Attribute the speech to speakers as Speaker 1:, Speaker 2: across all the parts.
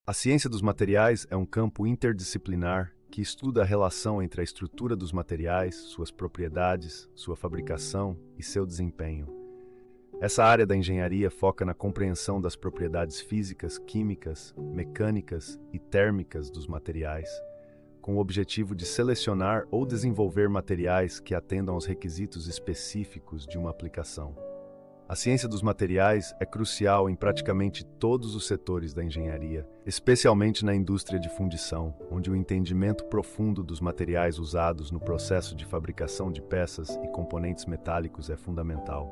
Speaker 1: A ciência dos materiais é um campo interdisciplinar que estuda a relação entre a estrutura dos materiais, suas propriedades, sua fabricação e seu desempenho. Essa área da engenharia foca na compreensão das propriedades físicas, químicas, mecânicas e térmicas dos materiais, com o objetivo de selecionar ou desenvolver materiais que atendam aos requisitos específicos de uma aplicação. A ciência dos materiais é crucial em praticamente todos os setores da engenharia, especialmente na indústria de fundição, onde o entendimento profundo dos materiais usados no processo de fabricação de peças e componentes metálicos é fundamental.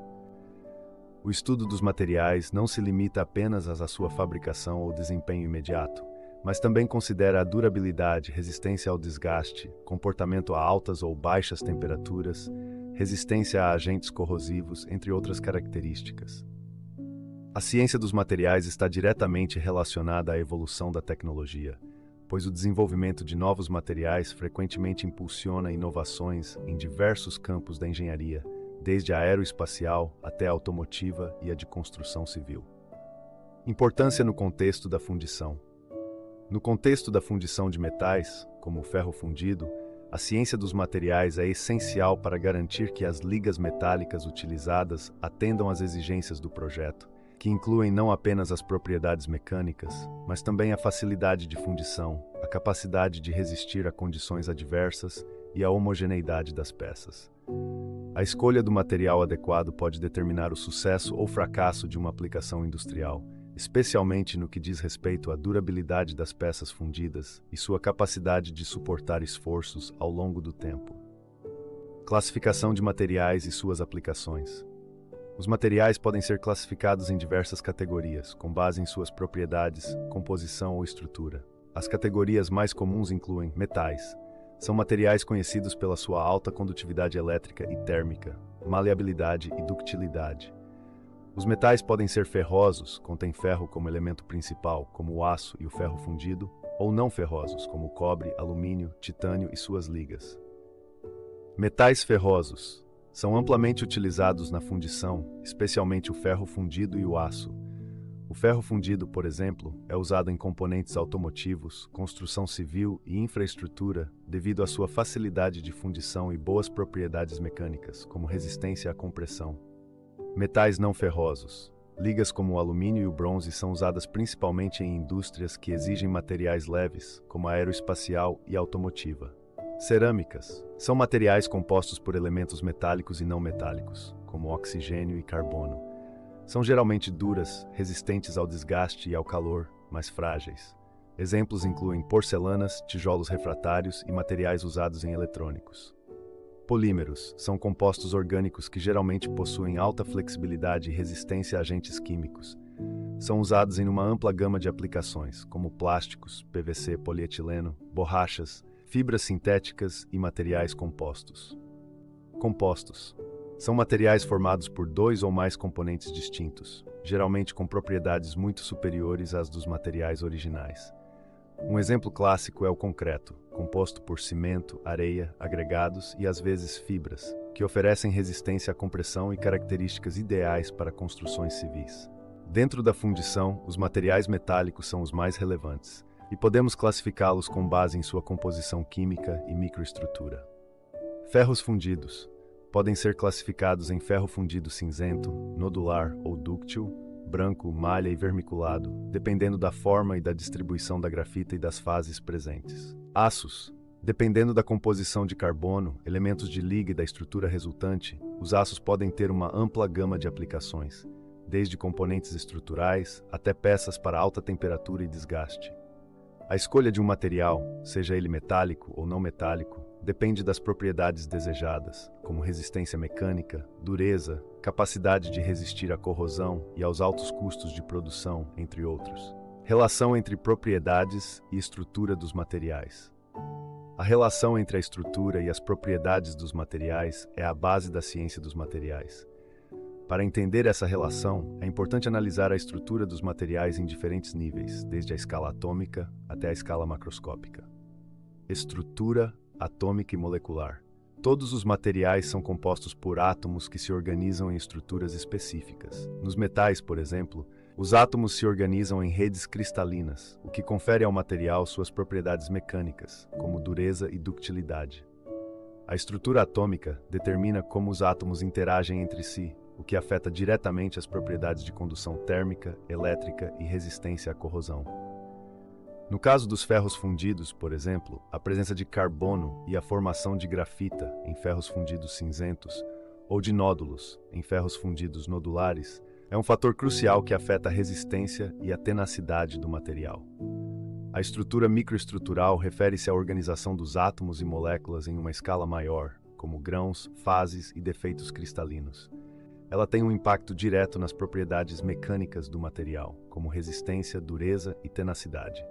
Speaker 1: O estudo dos materiais não se limita apenas à sua fabricação ou desempenho imediato, mas também considera a durabilidade, resistência ao desgaste, comportamento a altas ou baixas temperaturas, resistência a agentes corrosivos, entre outras características. A ciência dos materiais está diretamente relacionada à evolução da tecnologia, pois o desenvolvimento de novos materiais frequentemente impulsiona inovações em diversos campos da engenharia, desde a aeroespacial até a automotiva e a de construção civil. Importância no contexto da fundição. No contexto da fundição de metais, como o ferro fundido, a ciência dos materiais é essencial para garantir que as ligas metálicas utilizadas atendam às exigências do projeto, que incluem não apenas as propriedades mecânicas, mas também a facilidade de fundição, a capacidade de resistir a condições adversas e a homogeneidade das peças. A escolha do material adequado pode determinar o sucesso ou fracasso de uma aplicação industrial, especialmente no que diz respeito à durabilidade das peças fundidas e sua capacidade de suportar esforços ao longo do tempo. Classificação de materiais e suas aplicações. Os materiais podem ser classificados em diversas categorias, com base em suas propriedades, composição ou estrutura. As categorias mais comuns incluem metais. São materiais conhecidos pela sua alta condutividade elétrica e térmica, maleabilidade e ductilidade. Os metais podem ser ferrosos, contém ferro como elemento principal, como o aço e o ferro fundido, ou não ferrosos, como o cobre, alumínio, titânio e suas ligas. Metais ferrosos são amplamente utilizados na fundição, especialmente o ferro fundido e o aço. O ferro fundido, por exemplo, é usado em componentes automotivos, construção civil e infraestrutura devido à sua facilidade de fundição e boas propriedades mecânicas, como resistência à compressão. Metais não ferrosos. Ligas como o alumínio e o bronze são usadas principalmente em indústrias que exigem materiais leves, como a aeroespacial e automotiva. Cerâmicas. São materiais compostos por elementos metálicos e não metálicos, como oxigênio e carbono. São geralmente duras, resistentes ao desgaste e ao calor, mas frágeis. Exemplos incluem porcelanas, tijolos refratários e materiais usados em eletrônicos. Polímeros são compostos orgânicos que geralmente possuem alta flexibilidade e resistência a agentes químicos. São usados em uma ampla gama de aplicações, como plásticos, PVC, polietileno, borrachas, fibras sintéticas e materiais compostos. Compostos são materiais formados por dois ou mais componentes distintos, geralmente com propriedades muito superiores às dos materiais originais. Um exemplo clássico é o concreto, composto por cimento, areia, agregados e às vezes fibras, que oferecem resistência à compressão e características ideais para construções civis. Dentro da fundição, os materiais metálicos são os mais relevantes, e podemos classificá-los com base em sua composição química e microestrutura. Ferros fundidos podem ser classificados em ferro fundido cinzento, nodular ou dúctil, branco, malha e vermiculado, dependendo da forma e da distribuição da grafita e das fases presentes. Aços. Dependendo da composição de carbono, elementos de liga e da estrutura resultante, os aços podem ter uma ampla gama de aplicações, desde componentes estruturais até peças para alta temperatura e desgaste. A escolha de um material, seja ele metálico ou não metálico, depende das propriedades desejadas, como resistência mecânica, dureza, capacidade de resistir à corrosão e aos altos custos de produção, entre outros. Relação entre propriedades e estrutura dos materiais. A relação entre a estrutura e as propriedades dos materiais é a base da ciência dos materiais. Para entender essa relação, é importante analisar a estrutura dos materiais em diferentes níveis, desde a escala atômica até a escala macroscópica. Estrutura atômica e molecular. Todos os materiais são compostos por átomos que se organizam em estruturas específicas. Nos metais, por exemplo, Os átomos se organizam em redes cristalinas, o que confere ao material suas propriedades mecânicas, como dureza e ductilidade. A estrutura atômica determina como os átomos interagem entre si, o que afeta diretamente as propriedades de condução térmica, elétrica e resistência à corrosão. No caso dos ferros fundidos, por exemplo, a presença de carbono e a formação de grafita em ferros fundidos cinzentos ou de nódulos em ferros fundidos nodulares é um fator crucial que afeta a resistência e a tenacidade do material. A estrutura microestrutural refere-se à organização dos átomos e moléculas em uma escala maior, como grãos, fases e defeitos cristalinos. Ela tem um impacto direto nas propriedades mecânicas do material, como resistência, dureza e tenacidade.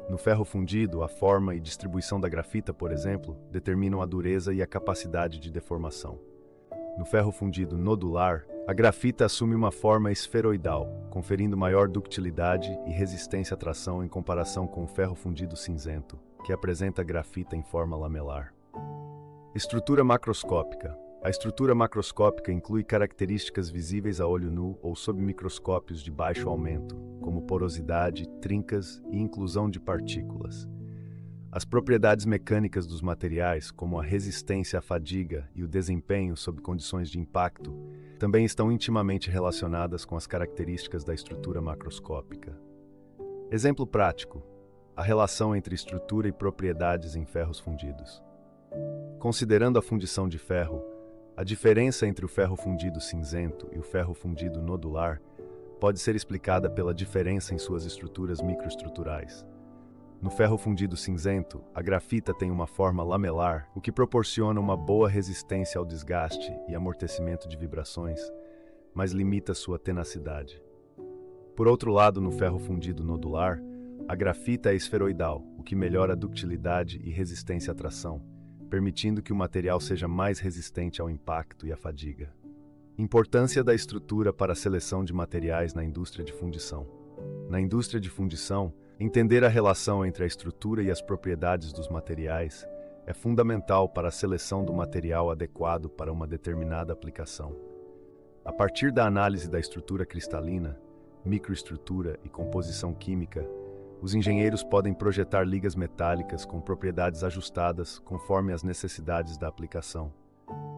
Speaker 1: No ferro fundido, a forma e distribuição da grafita, por exemplo, determinam a dureza e a capacidade de deformação. No ferro fundido nodular, a grafita assume uma forma esferoidal, conferindo maior ductilidade e resistência à tração em comparação com o ferro fundido cinzento, que apresenta a grafita em forma lamelar. Estrutura macroscópica. A estrutura macroscópica inclui características visíveis a olho nu ou sob microscópios de baixo aumento, como porosidade, trincas e inclusão de partículas. As propriedades mecânicas dos materiais, como a resistência à fadiga e o desempenho sob condições de impacto, também estão intimamente relacionadas com as características da estrutura macroscópica. Exemplo prático: a relação entre estrutura e propriedades em ferros fundidos. Considerando a fundição de ferro, a diferença entre o ferro fundido cinzento e o ferro fundido nodular pode ser explicada pela diferença em suas estruturas microestruturais. No ferro fundido cinzento, a grafita tem uma forma lamelar, o que proporciona uma boa resistência ao desgaste e amortecimento de vibrações, mas limita sua tenacidade. Por outro lado, no ferro fundido nodular, a grafita é esferoidal, o que melhora a ductilidade e resistência à tração, permitindo que o material seja mais resistente ao impacto e à fadiga. Importância da estrutura para a seleção de materiais na indústria de fundição. Na indústria de fundição, entender a relação entre a estrutura e as propriedades dos materiais é fundamental para a seleção do material adequado para uma determinada aplicação. A partir da análise da estrutura cristalina, microestrutura e composição química, os engenheiros podem projetar ligas metálicas com propriedades ajustadas conforme as necessidades da aplicação.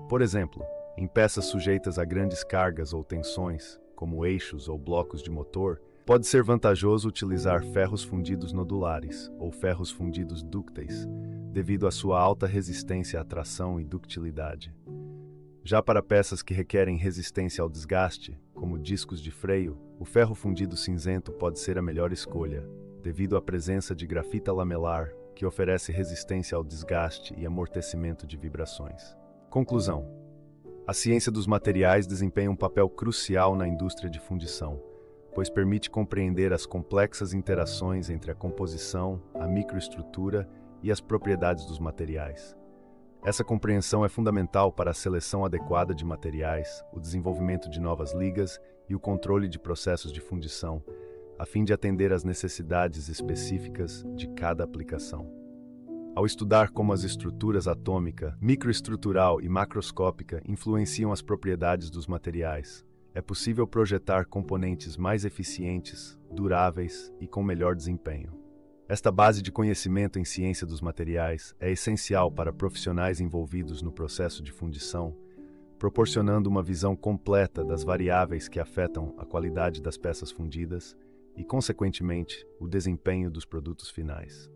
Speaker 1: Por exemplo, em peças sujeitas a grandes cargas ou tensões, como eixos ou blocos de motor, pode ser vantajoso utilizar ferros fundidos nodulares ou ferros fundidos dúcteis, devido à sua alta resistência à tração e ductilidade. Já para peças que requerem resistência ao desgaste, como discos de freio, o ferro fundido cinzento pode ser a melhor escolha, devido à presença de grafita lamelar, que oferece resistência ao desgaste e amortecimento de vibrações. Conclusão: a ciência dos materiais desempenha um papel crucial na indústria de fundição, pois permite compreender as complexas interações entre a composição, a microestrutura e as propriedades dos materiais. Essa compreensão é fundamental para a seleção adequada de materiais, o desenvolvimento de novas ligas e o controle de processos de fundição, a fim de atender às necessidades específicas de cada aplicação. Ao estudar como as estruturas atômica, microestrutural e macroscópica influenciam as propriedades dos materiais, é possível projetar componentes mais eficientes, duráveis e com melhor desempenho. Esta base de conhecimento em ciência dos materiais é essencial para profissionais envolvidos no processo de fundição, proporcionando uma visão completa das variáveis que afetam a qualidade das peças fundidas e, consequentemente, o desempenho dos produtos finais.